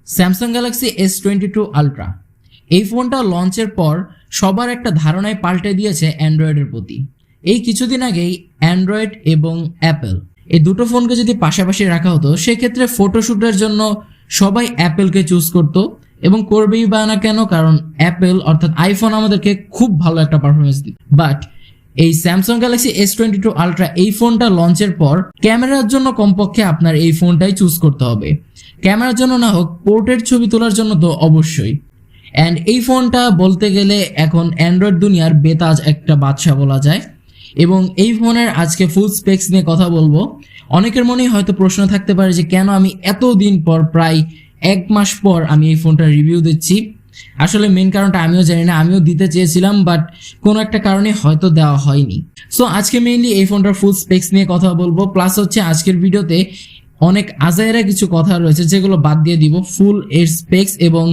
Samsung Galaxy S22 ultra এই ফোনটা লঞ্চের পর সবার একটা ধারণায় পাল্টে দিয়েছে অ্যান্ড্রয়েডের প্রতি। এই কিছুদিন আগেই অ্যান্ড্রয়েড এবং অ্যাপেল এই দুটো ফোনকে যদি পাশাপাশি রাখা হতো সেক্ষেত্রে ফটোশ্যুটের জন্য সবাই অ্যাপেলকে চুজ করতো এবং করবেই বা না কেন, কারণ অ্যাপেল অর্থাৎ আইফোন আমাদেরকে খুব ভালো একটা পারফরমেন্স দিত। বাট এই স্যামসাং গ্যালাক্সি S22 আলট্রা এই ফোনটা লঞ্চের পর ক্যামেরার জন্য কমপক্ষে আপনার এই ফোনটাই চুজ করতে হবে, ক্যামেরার জন্য না হোক পোর্ট্রেট ছবি তোলার জন্য তো অবশ্যই। অ্যান্ড এই ফোনটা বলতে গেলে এখন অ্যান্ড্রয়েড দুনিয়ার বেতাজ একটা বাদশা বলা যায়। এবং এই ফোনের আজকে ফুল স্পেক্স নিয়ে কথা বলবো। অনেকের মনেই হয়তো প্রশ্ন থাকতে পারে যে কেন আমি এতদিন পর, প্রায় 1 মাস পর আমি এই ফোনটার রিভিউ দিচ্ছি। আসলে মেন কারণটা আমিও জানি না, আমিও দিতে চেয়েছিলাম বাট কোনো একটা কারণে হয়তো দেওয়া হয়নি। সো আজকে মেইনলি এই ফোনটার ফুল স্পেক্স নিয়ে কথা বলবো, প্লাস হচ্ছে আজকের ভিডিওতে অনেক আজাইরা কিছু কথা রয়েছে যেগুলো বাদ দিয়ে দিব, ফুল এর স্পেক্স এবং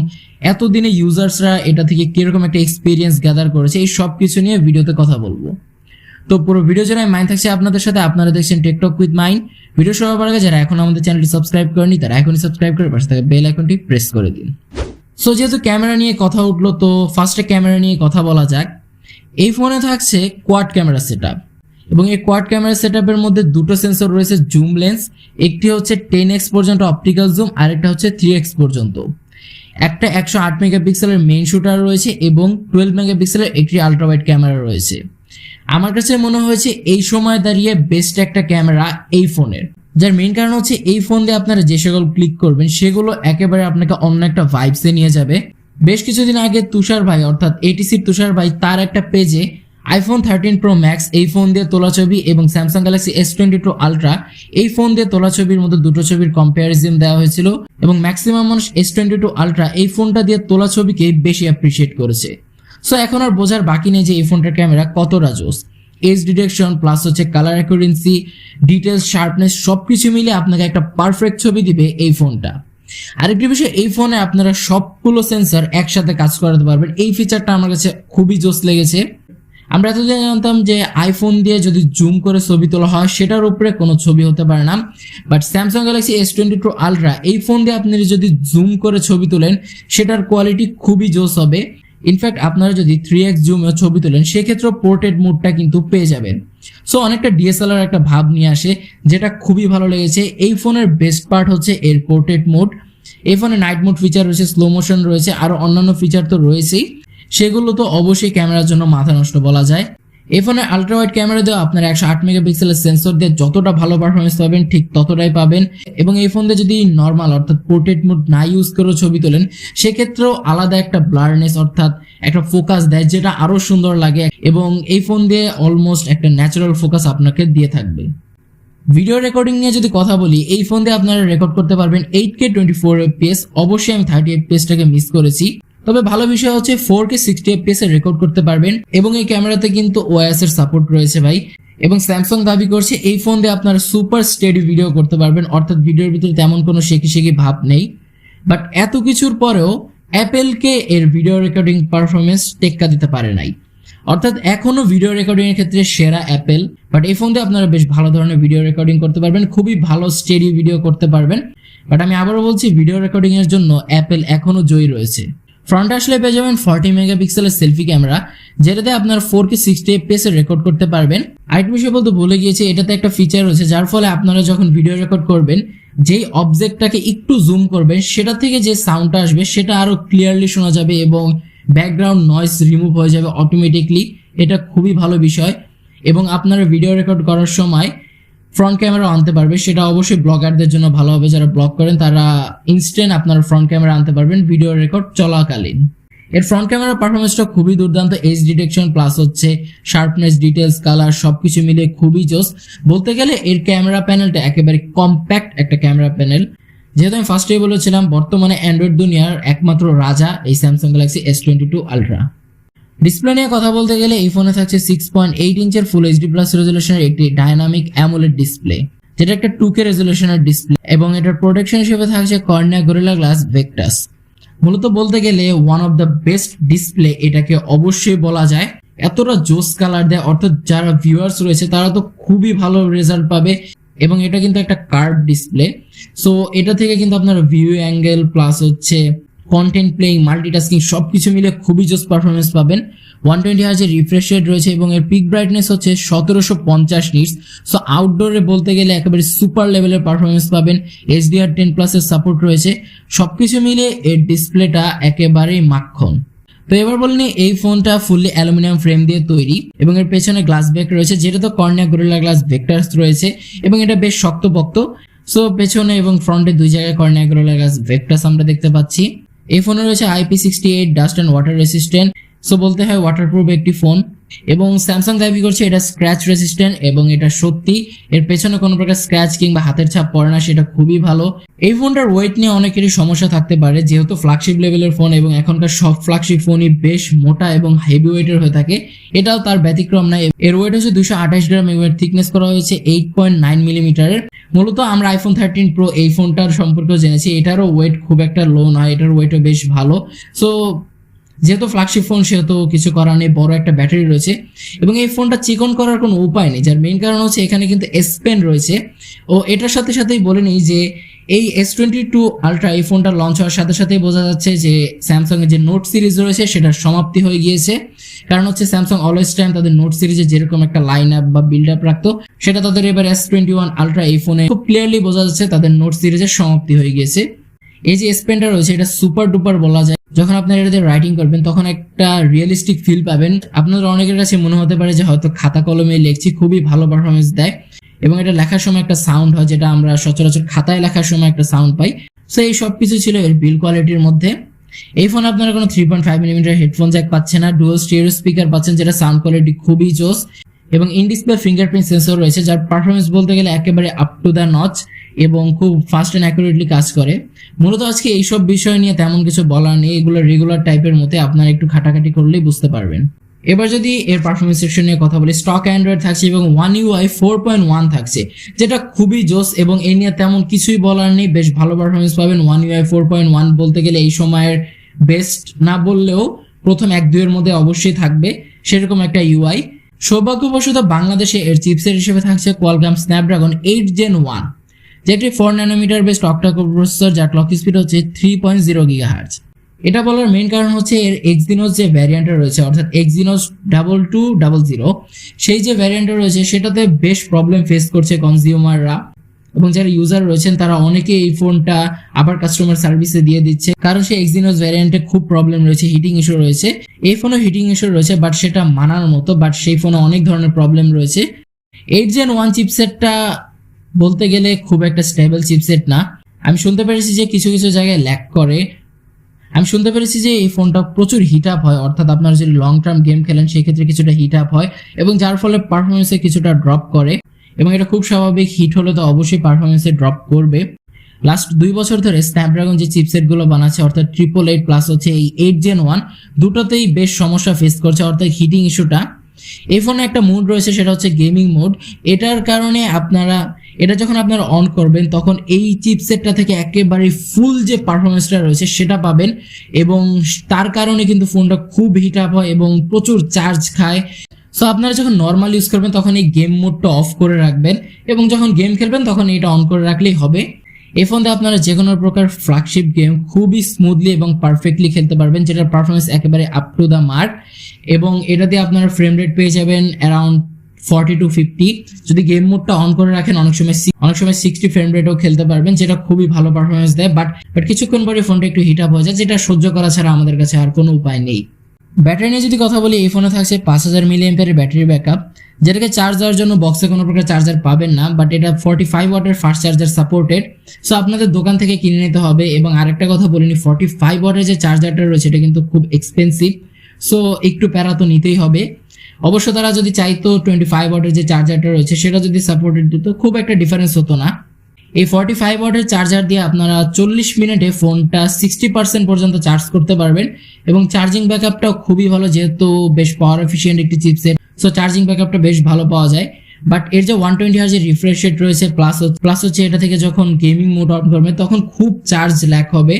এতদিনে ইউজার্সরা এটা থেকে কিরকম একটা এক্সপিরিয়েন্স গ্যাদার করেছে এই সব কিছু নিয়ে ভিডিওতে কথা বলবো। তো পুরো ভিডিও জুড়ে মাইন থাকছে আপনাদের সাথে, আপনারা দেখছেন টেকটক উইথ মাইন। ভিডিও শুরু করার আগে যারা এখন আমাদের চ্যানেলটি সাবস্ক্রাইব করেনি তারা এখনই সাবস্ক্রাইব করে পাশে থাকা বেল আইকনটি প্রেস করে দিন। সো যেহেতু ক্যামেরা নিয়ে কথা উঠলো তো ফার্স্টে ক্যামেরা নিয়ে কথা বলা যাক। এই ফোনে থাকছে কোয়াড ক্যামেরা সেটআপ এবং এই কোয়াড ক্যামেরা সেটআপের মধ্যে দুটো সেন্সর রয়েছে জুম লেন্স, একটি হচ্ছে 10x পর্যন্ত অপটিক্যাল জুম আর একটা হচ্ছে 3x পর্যন্ত। একটা 108 মেগাপিক্সেলের মেইন শুটার রয়েছে এবং 12 মেগাপিক্সেলের একটি আলট্রা ওয়াইড ক্যামেরা রয়েছে। আমার কাছে মনে হয়েছে এই সময় দাঁড়িয়ে বেস্ট একটা ক্যামেরা এই ফোনের, যার মেইন কারণ হচ্ছে এই ফোন দিয়ে আপনারা যে সকল ক্লিক করবেন সেগুলো একেবারে আপনাকে অন্য একটা ভাইবসে নিয়ে যাবে। বেশ কিছুদিন আগে তুষার ভাই অর্থাৎ এটিসির তুষার ভাই তার একটা পেজে আইফোন 13 প্রো ম্যাক্স এই ফোন দিয়ে তোলা ছবি এবং স্যামসাং গ্যালাক্সি S22 আলট্রা এই ফোন দিয়ে তোলা ছবির মধ্যে দুটো ছবির কম্পারিজন দেওয়া হয়েছিল এবং ম্যাক্সিমাম মানুষ S22 আলট্রা এই ফোনটা দিয়ে তোলা ছবিকে বেশি অ্যাপ্রিসিয়েট করেছে। সো এখন আর বোঝার বাকি নেই যে এই ফোনটার ক্যামেরা কতটা জোস। এজ ডিটেকশন প্লাস হচ্ছে কালার অ্যাকুরেন্সি, ডিটেলস, শার্পনেস সবকিছু মিলে আপনাকে একটা পারফেক্ট ছবি দিবে এই ফোনটা। আরেকটি বিষয়, এই ফোনে আপনারা সবগুলো সেন্সর একসাথে কাজ করাতে পারবেন, এই ফিচারটা আমার কাছে খুবই জোস লেগেছে। আমরা এতদিন জানতাম যে আইফোন দিয়ে যদি জুম করে ছবি তোলা হয় সেটার উপরে কোনো ছবি হতে পারে না, but Samsung Galaxy S22 ultra এই ফোন দিয়ে আপনি যদি জুম করে ছবি তোলেন সেটার কোয়ালিটি খুবই জোস হবে। ইনফ্যাক্ট আপনারা যদি 3x জুমে ছবি তোলেন সেক্ষেত্রেও পোর্ট্রেট মোডটা কিন্তু পেয়ে যাবেন। সো অনেকটা ডিএসএলআর একটা ভাব নিয়ে আসে, যেটা খুবই ভালো লেগেছে। এই ফোনের বেস্ট পার্ট হচ্ছে এর পোর্ট্রেট মোড। এই ফোনে নাইট মোড ফিচার রয়েছে, স্লো মোশন রয়েছে, আরও অন্যান্য ফিচার তো রয়েছেই, সেগুলো তো অবশ্যই ক্যামেরার জন্য মাথা নষ্ট বলা যায়। এই ফোনে আলট্রা ওয়াইড ক্যামেরা দিয়ে আপনারা 108 মেগাপিক্সেলের সেন্সর দিয়ে যতটা ভালো পারফরমেন্স পাবেন ঠিক ততটাই পাবেন। এবং এই ফোন দিয়ে যদি নর্মাল অর্থাৎ পোর্ট্রেট মোড না ইউজ করে ছবি তোলেন সেক্ষেত্রেও আলাদা একটা ব্লারনেস অর্থাৎ একটা ফোকাস দেয়, যেটা আরো সুন্দর লাগে এবং এই ফোন দিয়ে অলমোস্ট একটা ন্যাচারাল ফোকাস আপনাকে দিয়ে থাকবে। ভিডিও রেকর্ডিং নিয়ে যদি কথা বলি, এই ফোন দিয়ে আপনারা রেকর্ড করতে পারবেন 8K 24 fps। অবশ্যই আমি 30 fps-টাকে মিস করেছি, তবে ভালো বিষয় হচ্ছে 4K 60 fps এ রেকর্ড করতে পারবেন এবং এই ক্যামেরাতে কিন্তু OIS এর সাপোর্ট রয়েছে ভাই। এবং স্যামসাং দাবি করছে এই ফোন দিয়ে আপনারা সুপার স্টেডি ভিডিও করতে পারবেন, অর্থাৎ ভিডিওর ভিতরে তেমন কোনো শেখি ভাব নেই। বাট এত কিছুর পরেও অ্যাপেলকে এর ভিডিও রেকর্ডিং পারফরমেন্স টেক্কা দিতে পারে নাই, অর্থাৎ এখনো ভিডিও রেকর্ডিং এর ক্ষেত্রে সেরা অ্যাপেল। বাট এই ফোন দিয়ে আপনারা বেশ ভালো ধরনের ভিডিও রেকর্ডিং করতে পারবেন, খুবই ভালো স্টেডি ভিডিও করতে পারবেন। বাট আমি আবারও বলছি ভিডিও রেকর্ডিং এর জন্য অ্যাপেল এখনো জয়ী রয়েছে। ফ্রন্টে আসলে পেয়ে যাবেন 40 মেগাপিক্সেলের সেলফি ক্যামেরা, যেটাতে আপনারা 4K 60 fps এ রেকর্ড করতে পারবেন। আরেকটা বিষয় বলতে ভুলে গিয়েছি, এটাতে একটা ফিচার রয়েছে যার ফলে আপনারা যখন ভিডিও রেকর্ড করবেন যেই অবজেক্টটাকে একটু জুম করবেন সেটা থেকে যে সাউন্ডটা আসবে সেটা আরো ক্লিয়ারলি শোনা যাবে এবং ব্যাকগ্রাউন্ড নয়েজ রিমুভ হয়ে যাবে অটোমেটিকলি। এটা খুবই ভালো বিষয়। এবং আপনারা ভিডিও রেকর্ড করার সময় ফ্রন্ট ক্যামেরা আনতে পারবে, সেটা অবশ্যই ব্লগারদের জন্য ভালো হবে। যারা ব্লগ করেন তারা ইনস্ট্যান্ট আপনারা ফ্রন্ট ক্যামেরা আনতে পারবেন ভিডিও রেকর্ড চলাকালীন। এর ফ্রন্ট ক্যামেরার পারফরমেন্সটা খুবই দুর্দান্ত, এজ ডিটেকশন প্লাস হচ্ছে শার্পনেস, ডিটেলস, কালার সবকিছু মিলে খুবই জোস। বলতে গেলে এর ক্যামেরা প্যানেলটা একেবারে কম্প্যাক্ট একটা ক্যামেরা প্যানেল। যেহেতু আমি ফার্স্টেই বলেছিলাম বর্তমানে অ্যান্ড্রয়েড দুনিয়ার একমাত্র রাজা এই Samsung Galaxy S22 ultra. Display নিয়ে কথা বলতে গেলে এই ফোনে থাকছে 6.8 ইঞ্চের ফুল HD+ রেজলিউশনের একটি ডাইনামিক অ্যামোলেড ডিসপ্লে, যেটা একটা 2K রেজলিউশনের ডিসপ্লে এবং এটার প্রোটেকশন হিসেবে থাকছে কর্নিয়া গরিলা গ্লাস ভেক্টাস। মূলত বলতে গেলে one of the best display এটাকে অবশ্যই বলা যায়। এতটা জোস কালার দেয়, অর্থাৎ যারা ভিউয়ার্স রয়েছে তারা তো খুবই ভালো রেজাল্ট পাবে। এবং এটা কিন্তু একটা কার্ভ ডিসপ্লে। সো এটা থেকে কিন্তু আপনার ভিউ অ্যাঙ্গেল প্লাস হচ্ছে কন্টেন্ট প্লেইং, মাল্টিটাস্কিং সবকিছু মিলে খুবই জোস পারফরমেন্স পাবেন। 120 হার্জের রিফ্রেশ রেট রয়েছে এবং এর পিক ব্রাইটনেস হচ্ছে 1750 নিটস। সো আউটডোরে বলতে গেলে একেবারে সুপার লেভেলের পারফরমেন্স পাবেন। HDR10+ এর সাপোর্ট রয়েছে। সবকিছু মিলে এর ডিসপ্লেটা একেবারেই মাখন। তো এবার বলিনি, এই ফোনটা ফুললি অ্যালুমিনিয়াম ফ্রেম দিয়ে তৈরি এবং এর পেছনে গ্লাস ব্যাক রয়েছে, যেটা তো কর্নিয়া গরিলা গ্লাস ভেক্টরস রয়েছে এবং এটা বেশ শক্তপোক্ত। সো পেছনে এবং ফ্রন্টে দুই জায়গায় কর্নিয়া গরিলা গ্লাস ভেক্টরস আমরা দেখতে পাচ্ছি। এই ফোনে রয়েছে IP68 dust and water resistant. So বলতে হয় ওয়াটারপ্রুফ একটি ফোন। এবং স্যামসাং দাবি করছে এটা স্ক্র্যাচ রেসিস্ট্যান্ট এবং এটা সত্যি। এর পেছনে কোনো প্রকার স্ক্র্যাচ কিংবা হাতের ছাপ পড়ে না, সেটা খুবই ভালো। এই ফোনটার ওয়েট নিয়ে অনেকেরই সমস্যা থাকতে পারে, যেহেতু ফ্ল্যাগশিপ লেভেলের ফোন এবং এখনকার সব ফ্ল্যাগশিপ ফোনই বেশ মোটা এবং হেভি ওয়েটের হয়ে থাকে, এটাও তার ব্যতিক্রম নয়। এর ওয়েট হচ্ছে 228 গ্রাম এবং এর থিকনেস করা হয়েছে 8.9 মিলিমিটারের। মূলত আমরা iPhone 13 Pro এই ফোনটার সম্পর্কে জেনেছি, এটারও ওয়েট খুব একটা লো নয়, এটার ওয়েটও বেশ ভালো। সো যেহেতু ফ্ল্যাগশিপ ফোন সেহেতু কিছু করার নেই, বড় একটা ব্যাটারি রয়েছে এবং এই ফোনটা চিকন করার কোনো উপায় নেই, যার মেইন কারণ হচ্ছে এখানে কিন্তু S Pen রয়েছে। ও এটার সাথে সাথেই বলে নিই যে এই S22 Ultra এই ফোনটা লঞ্চ হওয়ার সাথে সাথেই বোঝা যাচ্ছে যে স্যামসাং এর যে নোট সিরিজ রয়েছে সেটার সমাপ্তি হয়ে গিয়েছে। কারণ হচ্ছে স্যামসাং অলওয়েজ টাইম তাদের নোট সিরিজে যেরকম একটা লাইন আপ বা বিল্ড আপ রাখতো, সেটা তাদের এবার S21 Ultra এই ফোনে খুব ক্লিয়ারলি বোঝা যাচ্ছে তাদের নোট সিরিজের সমাপ্তি হয়ে গিয়েছে। এই যে S Penটা রয়েছে এটা সুপার ডুপার বলা যায়। যখন আপনারা এটাতে রাইটিং করবেন তখন একটা রিয়েলিস্টিক ফিল পাবেন। আপনাদের অনেকের কাছে মনে হতে পারে যে হয়তো খাতা কলমে লিখছি, খুবই ভালো পারফরমেন্স দেয় এবং এটা লেখার সময় একটা সাউন্ড হয়, যেটা আমরা সচরাচর খাতায় লেখার সময় একটা সাউন্ড পাই। সো এই সব কিছু ছিল এর বিল কোয়ালিটির মধ্যে। এই ফোন আপনারা কোনো 3.5 মিলিমিটার হেডফোন জ্যাক পাচ্ছেন না, ডুয়াল স্টেরিও স্পিকার পাচ্ছেন, যেটা সাউন্ড কোয়ালিটি খুবই জোস এবং ইন ডিসপ্লে ফিঙ্গারপ্রিন্ট সেন্সর রয়েছে, যার পারফরমেন্স বলতে গেলে একেবারে আপ টু দ্য নচ এবং খুব ফাস্ট অ্যান্ড অ্যাকুরেটলি কাজ করে। মূলত আজকে এইসব বিষয় নিয়ে তেমন কিছু বলার নেই, এগুলো রেগুলার টাইপের মধ্যে, আপনারা একটু খাটাখাটি করলেই বুঝতে পারবেন। এবার যদি এর পারফরমেন্স সেকশন নিয়ে কথা বলি, স্টক অ্যান্ড্রয়েড থাকছে এবং One UI 4.1 থাকছে, যেটা খুবই জোস এবং এই নিয়ে তেমন কিছুই বলার নেই, বেশ ভালো পারফরমেন্স পাবেন। One UI 4.1 বলতে গেলে এই সময়ের বেস্ট না বললেও প্রথম 1-2 এর মধ্যে অবশ্যই থাকবে সেরকম একটা UI। সৌভাগ্যবশত বাংলাদেশে এর চিপসেট হিসেবে থাকছে কোয়ালকম স্ন্যাপড্রাগন 8 Gen 1, যেটি 4 ন্যানোমিটার বেসড অক্টা-কোর প্রসেসর, যার ক্লক স্পিড হচ্ছে 3.0 GHz। এটা বলার মেইন কারণ হচ্ছে এর এক্সিনোস যে ভ্যারিয়েন্টটা রয়েছে, অর্থাৎ এক্সিনোস 2200, সেই যে ভ্যারিয়েন্টটা রয়েছে সেটাতে বেশ প্রবলেম ফেস করছে কনজিউমাররা এবং যারা ইউজার রয়েছেন তারা অনেকে এই ফোনটা আবার কাস্টমার সার্ভিসে দিয়ে দিচ্ছে, কারণ সেই এক্সিনোস ভ্যারিয়েন্টে খুব প্রবলেম রয়েছে, হিটিং ইস্যু রয়েছে। এই ফোনে হিটিং ইস্যু রয়েছে বাট সেটা মানার মতো, বাট সেই ফোনে অনেক ধরনের প্রবলেম রয়েছে। 8 Gen 1 চিপসেটটা বলতে গেলে খুব একটা স্টেবল চিপসেট না। আমি শুনতে পেরেছি যে কিছু কিছু জায়গায় ল্যাগ করে। আমি শুনতে পেরেছি যে এই ফোনটা প্রচুর হিট আপ হয়, অর্থাৎ আপনারা যদি লং টার্ম গেম খেলেন সেই ক্ষেত্রে কিছুটা হিট আপ হয় এবং যার ফলে পারফরমেন্সে কিছুটা ড্রপ করে এবং এটা খুব স্বাভাবিক, হিট হলে তো অবশ্যই পারফরমেন্সে ড্রপ করবে। লাস্ট 2 বছর ধরে স্ন্যাপড্রাগন যে চিপসেটগুলো বানাচ্ছে, অর্থাৎ 888 প্লাস হচ্ছে এই 8 Gen 1, দুটোতেই বেশ সমস্যা ফেস করছে, অর্থাৎ হিটিং ইস্যুটা। এই ফোনে একটা মোড রয়েছে, সেটা হচ্ছে গেমিং মোড। এটার কারণে এটা যখন আপনারা অন করবেন তখন এই চিপসেটটা থেকে একেবারে ফুল যে পারফরমেন্সটা রয়েছে সেটা পাবেন এবং তার কারণে কিন্তু ফোনটা খুব হিট আপ হয় এবং প্রচুর চার্জ খায়। সো আপনারা যখন নর্মাল ইউজ করবেন তখন এই গেম মোডটা অফ করে রাখবেন এবং যখন গেম খেলবেন তখন এটা অন করে রাখলেই হবে। এই ফোন দিয়ে আপনারা যে কোনো প্রকার ফ্ল্যাগশিপ গেম খুবই স্মুথলি এবং পারফেক্টলি খেলতে পারবেন, যেটার পারফরমেন্স একেবারে আপ টু দ্য মার্ক এবং এটা দিয়ে আপনারা ফ্রেম রেট পেয়ে যাবেন অ্যারাউন্ড 40 to 50। যদি গেম মোডটা অন করে রাখেন অনেক সময় 60 ফ্রেম রেটও খেলতে পারবেন, যেটা খুবই ভালো পারফরমেন্স দেয়। বাট কিছুক্ষণ পরে ফোনটা একটু হিট আপ হয়ে যায়, যেটা সহ্য করা ছাড়া আমাদের কাছে আর কোনো উপায় নেই। ব্যাটারি নিয়ে যদি কথা বলি, এই ফোনে থাকছে 5000 mAh ব্যাটারি ব্যাকআপ, যেটাকে চার্জ দেওয়ার জন্য বক্সে কোনো প্রকার চার্জার পাবেন না, বাট এটা 45 ওয়াটের ফাস্ট চার্জার সাপোর্টেড। সো আপনাদের দোকান থেকে কিনে নিতে হবে। এবং আরেকটা কথা বলিনি, 45 ওয়াটের যে চার্জারটা রয়েছে এটা কিন্তু খুব এক্সপেন্সিভ, সো একটু প্যারা তো নিতেই হবে। অবশ্য তারা যদি চাইতো 25 ওয়াটের যে চার্জারটা রয়েছে সেটা যদি সাপোর্টেড দিত, খুব একটা ডিফারেন্স হতো না। এই 45 ওয়াটের চার্জার দিয়ে আপনারা 40 মিনিটে ফোনটা 60% পর্যন্ত চার্জ করতে পারবেন এবং চার্জিং ব্যাকআপটাও খুবই ভালো, যেহেতু বেশ পাওয়ার এফিশিয়েন্ট একটি চিপসেট, সো চার্জিং ব্যাকআপটা বেশ ভালো পাওয়া যায়। বাট এর যে 120 Hz এর রিফ্রেশ রেট রয়েছে প্লাস হচ্ছে এটা থেকে যখন গেমিং মোড অন করবেন তখন খুব চার্জ ল্যাক হবে।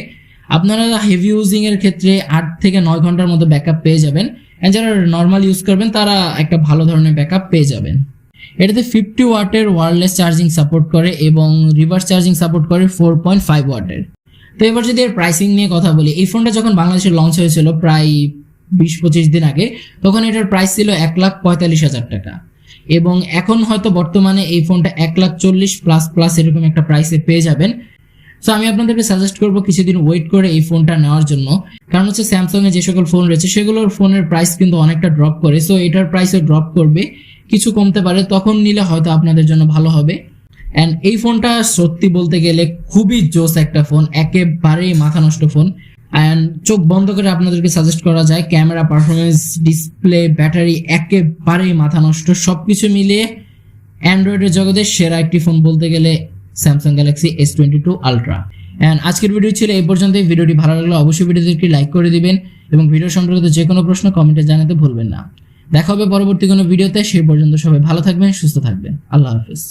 আপনারা হেভি ইউজিং এর ক্ষেত্রে 8 থেকে 9 ঘন্টার মতো ব্যাকআপ পেয়ে যাবেন, যারা নর্মাল ইউজ করবেন তারা একটা ভালো ধরনের ব্যাকআপ পেয়ে যাবেন। এটাতে 50 ওয়াটের ওয়্যারলেস চার্জিং সাপোর্ট করে এবং রিভার্স চার্জিং সাপোর্ট করে 4.5 ওয়াটের। তো এবার যদি এর প্রাইসিং নিয়ে কথা বলি, এই ফোনটা যখন বাংলাদেশে লঞ্চ হয়েছিল প্রায় 20-25 দিন আগে, তখন এটার প্রাইস ছিল 1,45,000 টাকা, এবং এখন হয়তো বর্তমানে এই ফোনটা 1,40,000+ এরকম একটা প্রাইসে পেয়ে যাবেন। সো আমি আপনাদেরকে সাজেস্ট করবো কিছুদিন ওয়েট করে এই ফোনটা নেওয়ার জন্য, কারণ হচ্ছে স্যামসাং এ যে সকল ফোন রয়েছে সেগুলোর ফোনের প্রাইস কিন্তু অনেকটা ড্রপ করে, সো এটার প্রাইসও ড্রপ করবে, কিছু কমতে পারে, তখন নিলে হয়তো আপনাদের জন্য ভালো হবে। অ্যান্ড এই ফোনটা সত্যি বলতে গেলে খুবই জোস একটা ফোন, একেবারেই মাথা নষ্ট ফোন। অ্যান্ড চোখ বন্ধ করে আপনাদেরকে সাজেস্ট করা যায়, ক্যামেরা পারফরমেন্স, ডিসপ্লে, ব্যাটারি একেবারেই মাথা নষ্ট। সবকিছু মিলিয়ে অ্যান্ড্রয়েডের জগতের সেরা একটি ফোন বলতে গেলে Samsung Galaxy S22 ultra. And আজকের ভিডিও ছিল এই পর্যন্তই। ভিডিওটি ভালো লাগলে অবশ্যই ভিডিওটিকে লাইক করে দিবেন এবং ভিডিও সম্পর্কিত যে কোনো প্রশ্ন কমেন্টে জানাতে ভুলবেন না। দেখা হবে পরবর্তী কোনো ভিডিওতে, সেই পর্যন্ত সবাই ভালো থাকবেন, সুস্থ থাকবেন। আল্লাহ হাফেজ।